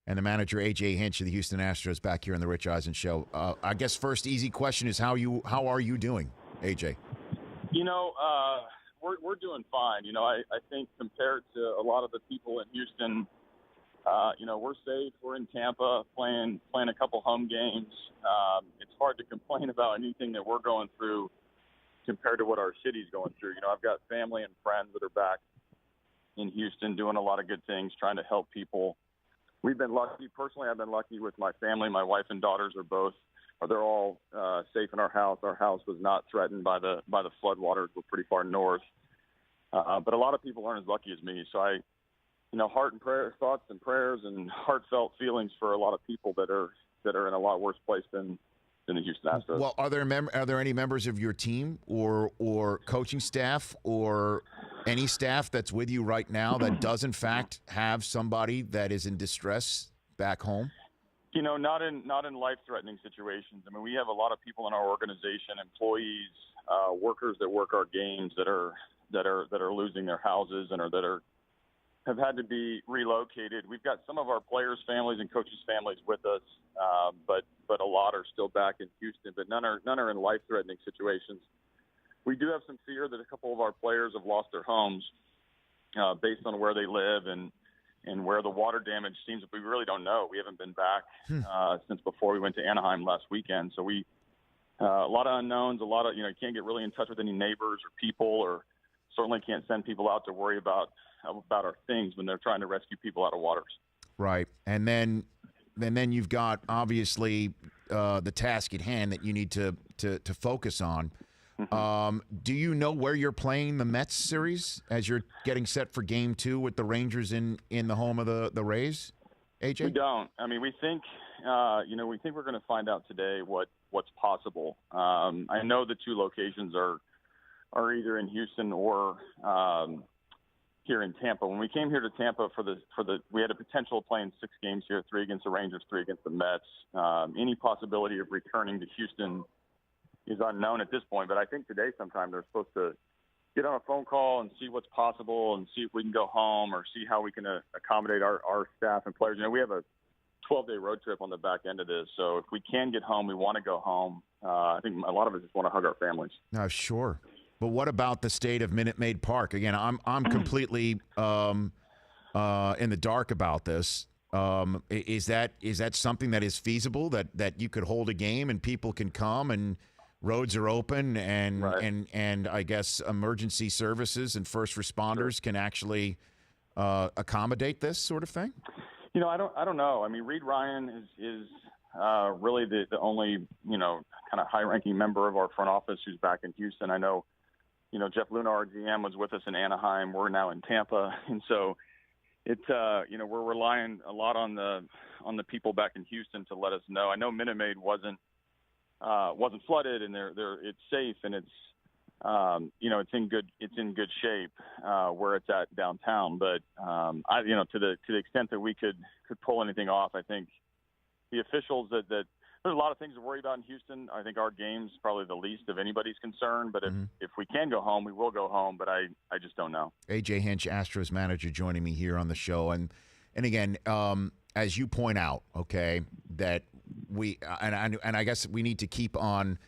and the manager, A.J. Hinch of the Houston Astros, back here on the Rich Eisen Show. I guess first easy question is how are you doing, A.J.? We're doing fine. I think compared to a lot of the people in Houston, we're safe. We're in Tampa playing a couple home games. It's hard to complain about anything that we're going through compared to what our city's going through. I've got family and friends that are back in Houston doing a lot of good things, trying to help people. We've been lucky. Personally, I've been lucky with my family. My wife and daughters they're all safe in our house. Our house was not threatened by the floodwaters. We're pretty far north. But a lot of people aren't as lucky as me. So thoughts and prayers and heartfelt feelings for a lot of people that are in a lot worse place than the Houston Astros. Well, are there any members of your team or coaching staff or any staff that's with you right now that does in fact have somebody that is in distress back home? Not in life-threatening situations. I mean, we have a lot of people in our organization, employees, workers that work our games that are losing their houses and have had to be relocated. We've got some of our players' families and coaches' families with us, but a lot are still back in Houston. But none are in life-threatening situations. We do have some fear that a couple of our players have lost their homes based on where they live and where the water damage seems. We really don't know. We haven't been back since before we went to Anaheim last weekend. So a lot of unknowns. A lot of you can't get really in touch with any neighbors or people, or certainly can't send people out to worry about our things when they're trying to rescue people out of waters. Right. And then you've got obviously the task at hand that you need to focus on. Do you know where you're playing the Mets series as you're getting set for Game 2 with the Rangers in the home of the Rays, AJ? We don't. I mean, we think we're going to find out today what's possible. I know the two locations are either in Houston or here in Tampa. When we came here to Tampa we had a potential of playing 6 games here, 3 against the Rangers, 3 against the Mets. Any possibility of returning to Houston is unknown at this point, but I think today sometime they're supposed to get on a phone call and see what's possible and see if we can go home or see how we can accommodate our staff and players. We have a 12-day road trip on the back end of this, so if we can get home, we want to go home. I think a lot of us just want to hug our families. Sure. But what about the state of Minute Maid Park? Again, I'm completely in the dark about this. Is that something that is feasible, that you could hold a game and people can come and roads are open and right. and I guess emergency services and first responders can actually accommodate this sort of thing? I don't know. I mean, Reed Ryan is really the only kind of high-ranking member of our front office who's back in Houston. I know Jeff Luna, our GM, was with us in Anaheim. We're now in Tampa, and so it's we're relying a lot on the people back in Houston to let us know. I know Minute Maid wasn't flooded, and it's safe, and it's it's in good shape where it's at downtown. But to the extent that we could pull anything off, I think the officials that there's a lot of things to worry about in Houston. I think our game's probably the least of anybody's concern. But if we can go home, we will go home. But I just don't know. A.J. Hinch, Astros manager, joining me here on the show, and again, as you point out, okay, that we and I guess we need to keep on,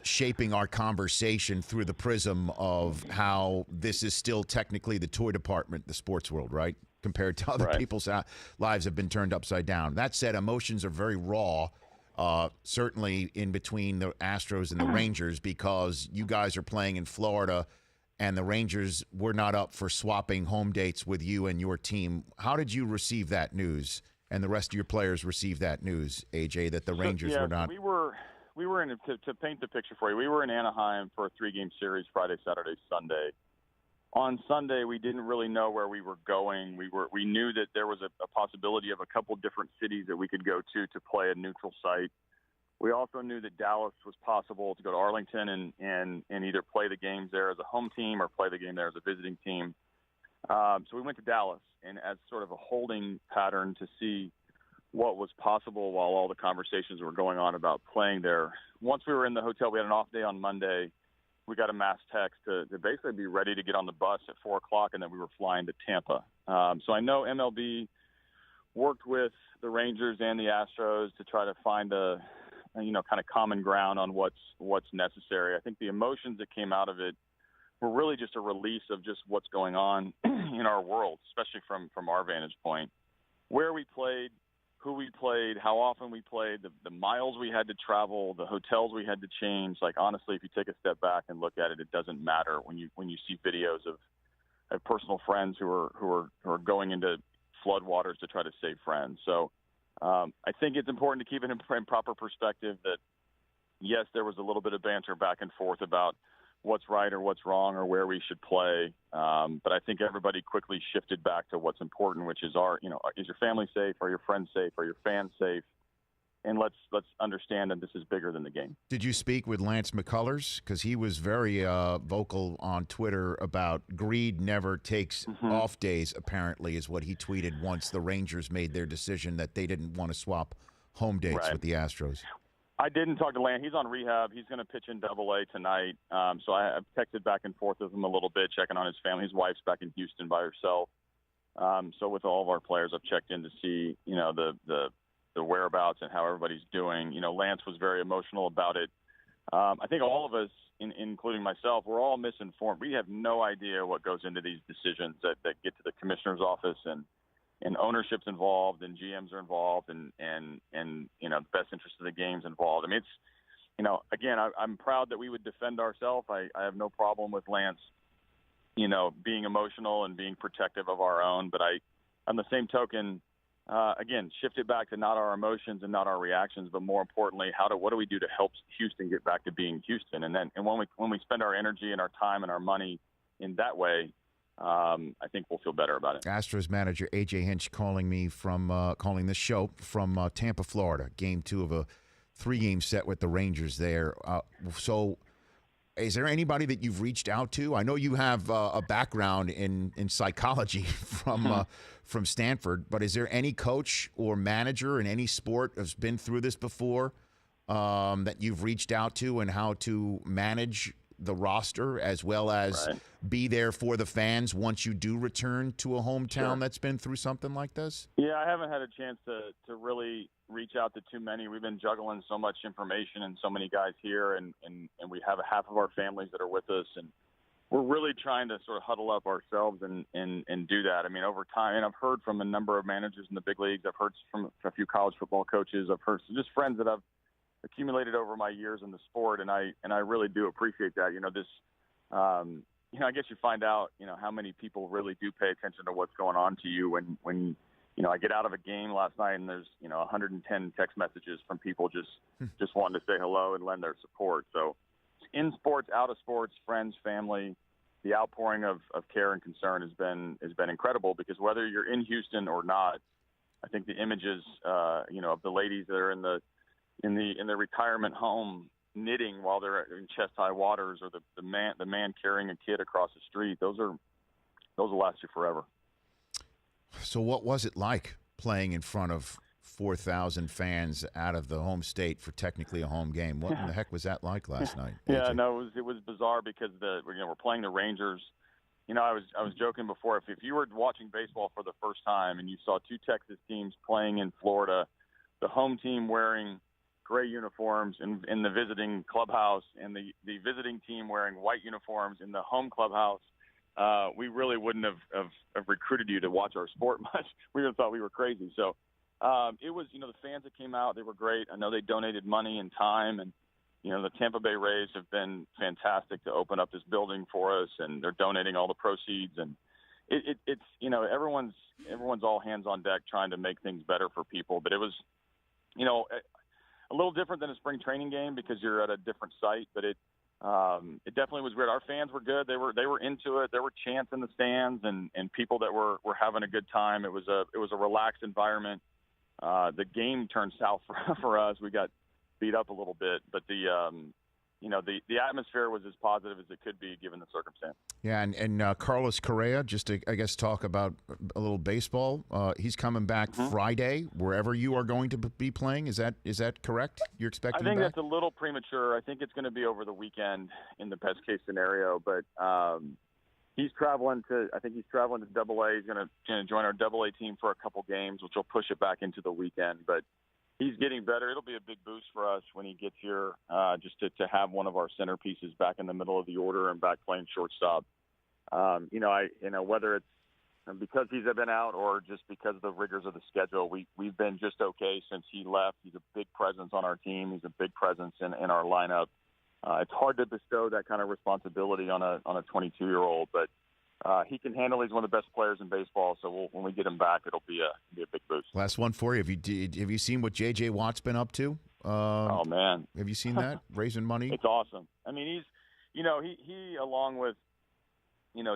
shaping our conversation through the prism of how this is still technically the toy department, the sports world, right? Compared to other people's lives have been turned upside down. That said, emotions are very raw, certainly in between the Astros and the Rangers, because you guys are playing in Florida and the Rangers were not up for swapping home dates with you and your team. How did you receive that news, and the rest of your players receive that news, AJ, that the Rangers were not? We were in to paint the picture for you. We were in Anaheim for a 3-game series, Friday, Saturday, Sunday. On Sunday, we didn't really know where we were going. We knew that there was a possibility of a couple different cities that we could go to play a neutral site. We also knew that Dallas was possible, to go to Arlington and either play the games there as a home team or play the game there as a visiting team. So we went to Dallas and as sort of a holding pattern to see what was possible while all the conversations were going on about playing there. Once we were in the hotel, we had an off day on Monday. We got a mass text to basically be ready to get on the bus at 4 o'clock, and then we were flying to Tampa. So I know MLB worked with the Rangers and the Astros to try to find a kind of common ground on what's necessary. I think the emotions that came out of it were really just a release of just what's going on in our world, especially from our vantage point. Where we played, who we played, how often we played, the miles we had to travel, the hotels we had to change. Like, honestly, if you take a step back and look at it, it doesn't matter when you see videos of personal friends who are going into floodwaters to try to save friends. So I think it's important to keep it in proper perspective that, yes, there was a little bit of banter back and forth about what's right or what's wrong or where we should play. But I think everybody quickly shifted back to what's important, which is is your family safe? Are your friends safe? Are your fans safe? And let's understand that this is bigger than the game. Did you speak with Lance McCullers? Because he was very vocal on Twitter about greed never takes off days, apparently, is what he tweeted once the Rangers made their decision that they didn't want to swap home dates with the Astros. I didn't talk to Lance. He's on rehab. He's going to pitch in Double-A tonight. So I've texted back and forth with him a little bit, checking on his family. His wife's back in Houston by herself. So with all of our players, I've checked in to see, the whereabouts and how everybody's doing. Lance was very emotional about it. I think all of us, including myself, we're all misinformed. We have no idea what goes into these decisions that get to the commissioner's office, and ownership's involved, and GMs are involved, and the best interest of the game's involved. I mean, it's, again, I'm proud that we would defend ourselves. I have no problem with Lance, being emotional and being protective of our own. But on the same token, again, shift it back to not our emotions and not our reactions, but more importantly, what do we do to help Houston get back to being Houston? And when we spend our energy and our time and our money in that way, I think we'll feel better about it. Astros manager A.J. Hinch calling this show from Tampa, Florida. Game 2 of a 3-game set with the Rangers there. So is there anybody that you've reached out to? I know you have a background in psychology from Stanford, but is there any coach or manager in any sport that's been through this before that you've reached out to, and how to manage the roster as well as be there for the fans once you do return to a hometown that's been through something like this? Yeah, I haven't had a chance to really reach out to too many. We've been juggling so much information and so many guys here, and we have half of our families that are with us, and we're really trying to sort of huddle up ourselves and do that. I mean, over time, and I've heard from a number of managers in the big leagues. I've heard from a few college football coaches. I've heard just friends that I've accumulated over my years in the sport, and I really do appreciate that. I guess you find out, how many people really do pay attention to what's going on to you when I get out of a game last night and there's 110 text messages from people just wanting to say hello and lend their support. So in sports, out of sports, friends, family, the outpouring of care and concern has been incredible, because whether you're in Houston or not, I think the images of the ladies that are in the retirement home knitting while they're in chest-high waters, or the man carrying a kid across the street, those will last you forever. So what was it like playing in front of 4,000 fans out of the home state for technically a home game? What in the heck was that like last night? Yeah, AJ? no, it was bizarre because we're playing the Rangers. I was joking before, if you were watching baseball for the first time and you saw two Texas teams playing in Florida, the home team wearing gray uniforms in the visiting clubhouse, and the visiting team wearing white uniforms in the home clubhouse, we really wouldn't have recruited you to watch our sport much. We would have thought we were crazy. So it was, the fans that came out, they were great. I know they donated money and time, and the Tampa Bay Rays have been fantastic to open up this building for us, and they're donating all the proceeds. And it's everyone's all hands on deck trying to make things better for people. But it was, a little different than a spring training game because you're at a different site, but it definitely was weird. Our fans were good. They were into it. There were chants in the stands and people that were having a good time. It was a relaxed environment. The game turned south for us. We got beat up a little bit, but the atmosphere was as positive as it could be given the circumstance. Yeah, and Carlos Correa, just to, I guess, talk about a little baseball. He's coming back Friday, wherever you are going to be playing. Is that correct? You're expecting I think him back? That's a little premature. I think it's going to be over the weekend in the best case scenario. But he's traveling to Double A. He's going to join our Double A team for a couple games, which will push it back into the weekend. But he's getting better. It'll be a big boost for us when he gets here, just to have one of our centerpieces back in the middle of the order and back playing shortstop. Whether it's because he's been out or just because of the rigors of the schedule, we've been just okay since he left. He's a big presence on our team. He's a big presence in our lineup. It's hard to bestow that kind of responsibility on a 22-year-old, but he can handle. He's one of the best players in baseball. So when we get him back, it'll be a big boost. Last one for you. Have you seen what J.J. Watt's been up to? Oh man, have you seen that? Raising money. It's awesome. I mean, he along with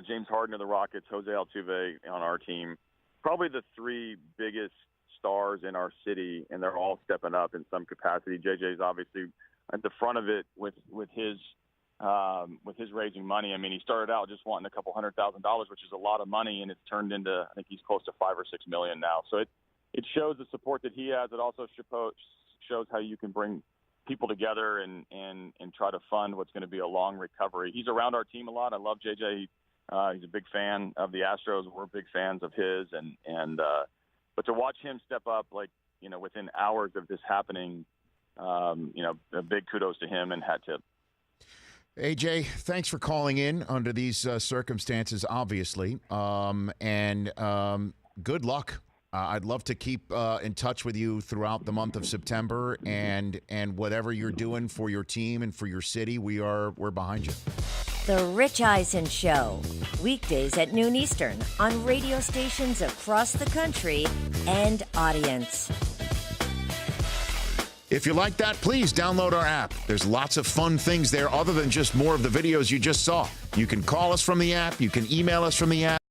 James Harden of the Rockets, Jose Altuve on our team, probably the three biggest stars in our city, and they're all stepping up in some capacity. JJ's obviously at the front of it with his raising money. I mean, he started out just wanting a couple $100,000, which is a lot of money, and it's turned into, I think he's close to $5 or $6 million now. So it shows the support that he has. It also shows how you can bring people together and try to fund what's going to be a long recovery. He's around our team a lot. I love JJ. He's a big fan of the Astros. We're big fans of his, but to watch him step up, within hours of this happening, a big kudos to him and hat tip. AJ, thanks for calling in under these circumstances, obviously, and good luck. I'd love to keep in touch with you throughout the month of September, and whatever you're doing for your team and for your city, we're behind you. The Rich Eisen Show, weekdays at noon Eastern on radio stations across the country and audience. If you like that, please download our app. There's lots of fun things there other than just more of the videos you just saw. You can call us from the app. You can email us from the app.